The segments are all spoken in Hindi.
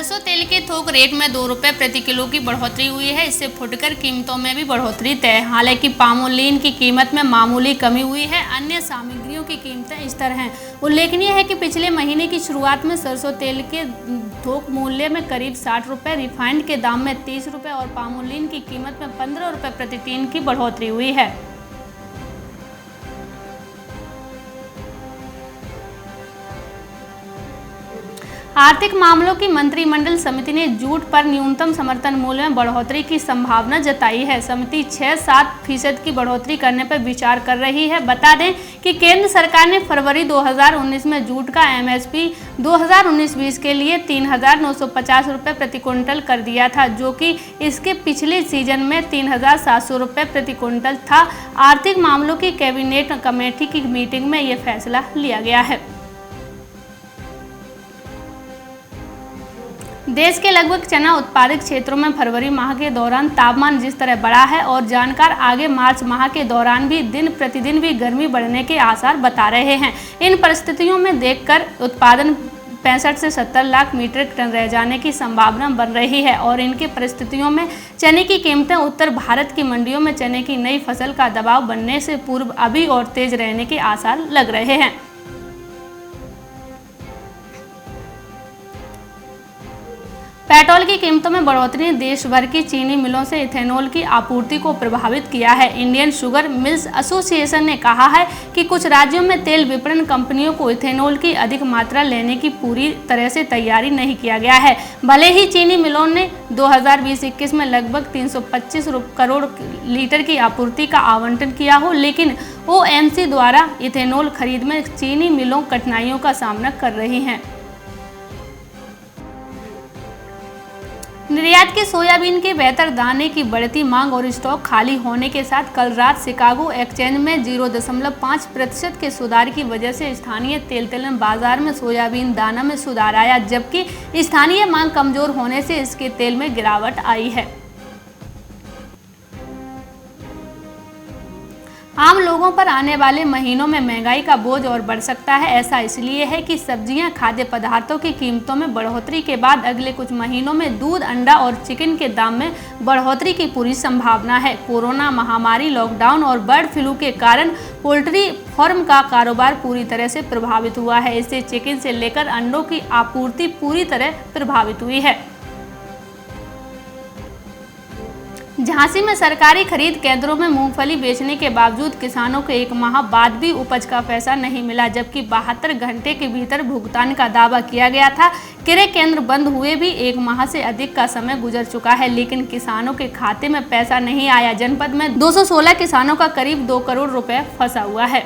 सरसों तेल के थोक रेट में 2 रुपये प्रति किलो की बढ़ोतरी हुई है। इससे फुटकर कीमतों में भी बढ़ोतरी तय है। हालांकि पामोलीन की कीमत में मामूली कमी हुई है। अन्य सामग्रियों की कीमतें इस तरह हैं। उल्लेखनीय है कि पिछले महीने की शुरुआत में सरसों तेल के थोक मूल्य में करीब 60 रुपये, रिफाइंड के दाम में 30 रुपये और पामोलीन की कीमत में 15 रुपये प्रति टीन की बढ़ोतरी हुई है। आर्थिक मामलों की मंत्रिमंडल समिति ने जूट पर न्यूनतम समर्थन मूल्य में बढ़ोतरी की संभावना जताई है। समिति 6-7% की बढ़ोतरी करने पर विचार कर रही है। बता दें कि केंद्र सरकार ने फरवरी 2019 में जूट का एमएसपी 2019-20 के लिए 3,950 रुपये प्रति क्विंटल कर दिया था, जो कि इसके पिछले सीजन में 3,700 रुपये प्रति क्विंटल था। आर्थिक मामलों की कैबिनेट कमेटी की मीटिंग में ये फैसला लिया गया है। देश के लगभग चना उत्पादक क्षेत्रों में फरवरी माह के दौरान तापमान जिस तरह बढ़ा है और जानकार आगे मार्च माह के दौरान भी दिन प्रतिदिन भी गर्मी बढ़ने के आसार बता रहे हैं। इन परिस्थितियों में देखकर उत्पादन 65 से 70 लाख मीट्रिक टन रह जाने की संभावना बन रही है और इनके परिस्थितियों में चने की कीमतें उत्तर भारत की मंडियों में चने की नई फसल का दबाव बनने से पूर्व अभी और तेज रहने के आसार लग रहे हैं। पेट्रोल की कीमतों में बढ़ोतरी ने देश भर की चीनी मिलों से इथेनॉल की आपूर्ति को प्रभावित किया है। इंडियन शुगर मिल्स एसोसिएशन ने कहा है कि कुछ राज्यों में तेल विपणन कंपनियों को इथेनॉल की अधिक मात्रा लेने की पूरी तरह से तैयारी नहीं किया गया है। भले ही चीनी मिलों ने 2020-21 में लगभग 325 करोड़ लीटर की आपूर्ति का आवंटन किया हो, लेकिन ओएमसी द्वारा इथेनॉल खरीद में चीनी मिलों कठिनाइयों का सामना कर रही हैं। निर्यात के सोयाबीन के बेहतर दाने की बढ़ती मांग और स्टॉक खाली होने के साथ कल रात शिकागो एक्सचेंज में 0.5% के सुधार की वजह से स्थानीय तेल तिलहन बाजार में सोयाबीन दाना में सुधार आया, जबकि स्थानीय मांग कमजोर होने से इसके तेल में गिरावट आई है। आम लोगों पर आने वाले महीनों में महंगाई का बोझ और बढ़ सकता है। ऐसा इसलिए है कि सब्जियां, खाद्य पदार्थों की कीमतों में बढ़ोतरी के बाद अगले कुछ महीनों में दूध, अंडा और चिकन के दाम में बढ़ोतरी की पूरी संभावना है। कोरोना महामारी, लॉकडाउन और बर्ड फ्लू के कारण पोल्ट्री फार्म का कारोबार पूरी तरह से प्रभावित हुआ है। इससे चिकन से लेकर अंडों की आपूर्ति पूरी तरह प्रभावित हुई है। झांसी में सरकारी खरीद केंद्रों में मूंगफली बेचने के बावजूद किसानों को 1 माह बाद भी उपज का पैसा नहीं मिला, जबकि 72 घंटे के भीतर भुगतान का दावा किया गया था। क्रय केंद्र बंद हुए भी 1 माह से अधिक का समय गुजर चुका है, लेकिन किसानों के खाते में पैसा नहीं आया। जनपद में 216 किसानों का करीब 2 करोड़ रुपए फंसा हुआ है।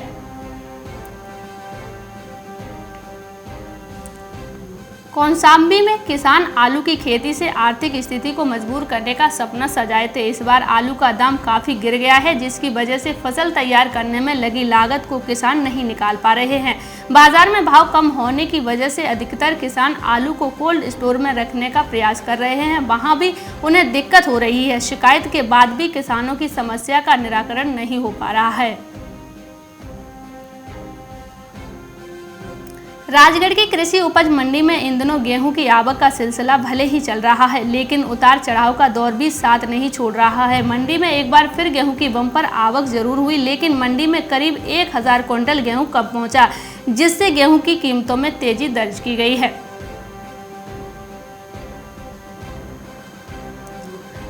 कौशाम्बी में किसान आलू की खेती से आर्थिक स्थिति को मजबूर करने का सपना सजाए थे। इस बार आलू का दाम काफी गिर गया है, जिसकी वजह से फसल तैयार करने में लगी लागत को किसान नहीं निकाल पा रहे हैं। बाजार में भाव कम होने की वजह से अधिकतर किसान आलू को कोल्ड स्टोर में रखने का प्रयास कर रहे हैं। वहां भी उन्हें दिक्कत हो रही है। शिकायत के बाद भी किसानों की समस्या का निराकरण नहीं हो पा रहा है। राजगढ़ की कृषि उपज मंडी में इन दिनों गेहूं की आवक का सिलसिला भले ही चल रहा है, लेकिन उतार चढ़ाव का दौर भी साथ नहीं छोड़ रहा है। मंडी में एक बार फिर गेहूं की बम्पर आवक जरूर हुई, लेकिन मंडी में करीब 1000 क्विंटल गेहूं कब पहुंचा, जिससे गेहूं की कीमतों में तेजी दर्ज की गई है।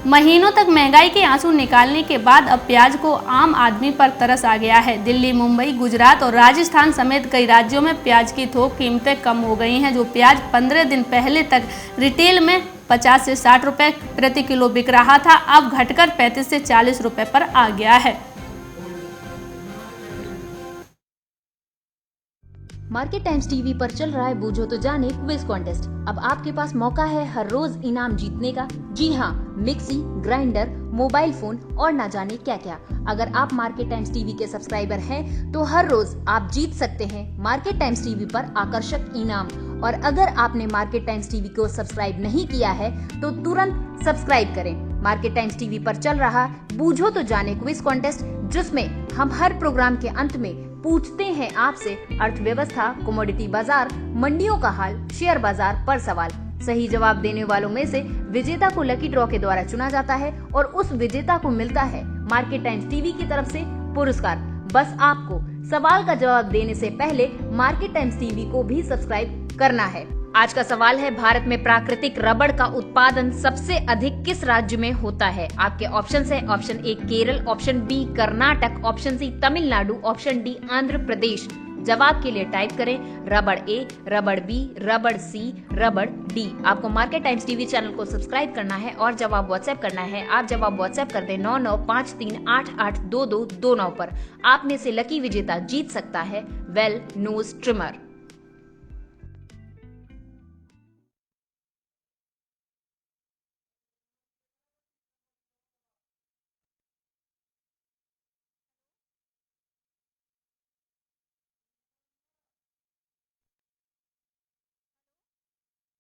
महीनों तक महंगाई के आंसू निकालने के बाद अब प्याज को आम आदमी पर तरस आ गया है। दिल्ली, मुंबई, गुजरात और राजस्थान समेत कई राज्यों में प्याज की थोक कीमतें कम हो गई हैं। जो प्याज 15 दिन पहले तक रिटेल में 50 से 60 रुपए प्रति किलो बिक रहा था, अब घटकर 35 से 40 रुपए पर आ गया है। मार्केट टाइम्स टीवी पर चल रहा है बूझो तो जाने क्विज कॉन्टेस्ट। अब आपके पास मौका है हर रोज इनाम जीतने का। जी हाँ, मिक्सी, ग्राइंडर, मोबाइल फोन और ना जाने क्या क्या। अगर आप मार्केट टाइम्स टीवी के सब्सक्राइबर हैं तो हर रोज आप जीत सकते हैं मार्केट टाइम्स टीवी पर आकर्षक इनाम। और अगर आपने मार्केट टाइम्स टीवी को सब्सक्राइब नहीं किया है तो तुरंत सब्सक्राइब करें। मार्केट टाइम्स टीवी पर चल रहा बूझो तो जाने क्विज कॉन्टेस्ट, जिसमें हम हर प्रोग्राम के अंत में पूछते हैं आपसे अर्थव्यवस्था, कमोडिटी बाजार, मंडियों का हाल, शेयर बाजार पर सवाल। सही जवाब देने वालों में से विजेता को लकी ड्रॉ के द्वारा चुना जाता है और उस विजेता को मिलता है मार्केट टाइम्स टीवी की तरफ से पुरस्कार। बस आपको सवाल का जवाब देने से पहले मार्केट टाइम्स टीवी को भी सब्सक्राइब करना है। आज का सवाल है, भारत में प्राकृतिक रबड़ का उत्पादन सबसे अधिक किस राज्य में होता है? आपके ऑप्शन है option A Kerala, option B Karnataka, option C Tamil Nadu, option D Andhra Pradesh. जवाब के लिए टाइप करें रबड़ ए, रबड़ बी, रबड़ सी, रबड़ डी। आपको मार्केट टाइम्स टीवी चैनल को सब्सक्राइब करना है और जवाब व्हाट्सएप करना है। आप जवाब व्हाट्सएप कर दें 9953882229 पर। आप में से लकी विजेता जीत सकता है वेल नोज ट्रिमर।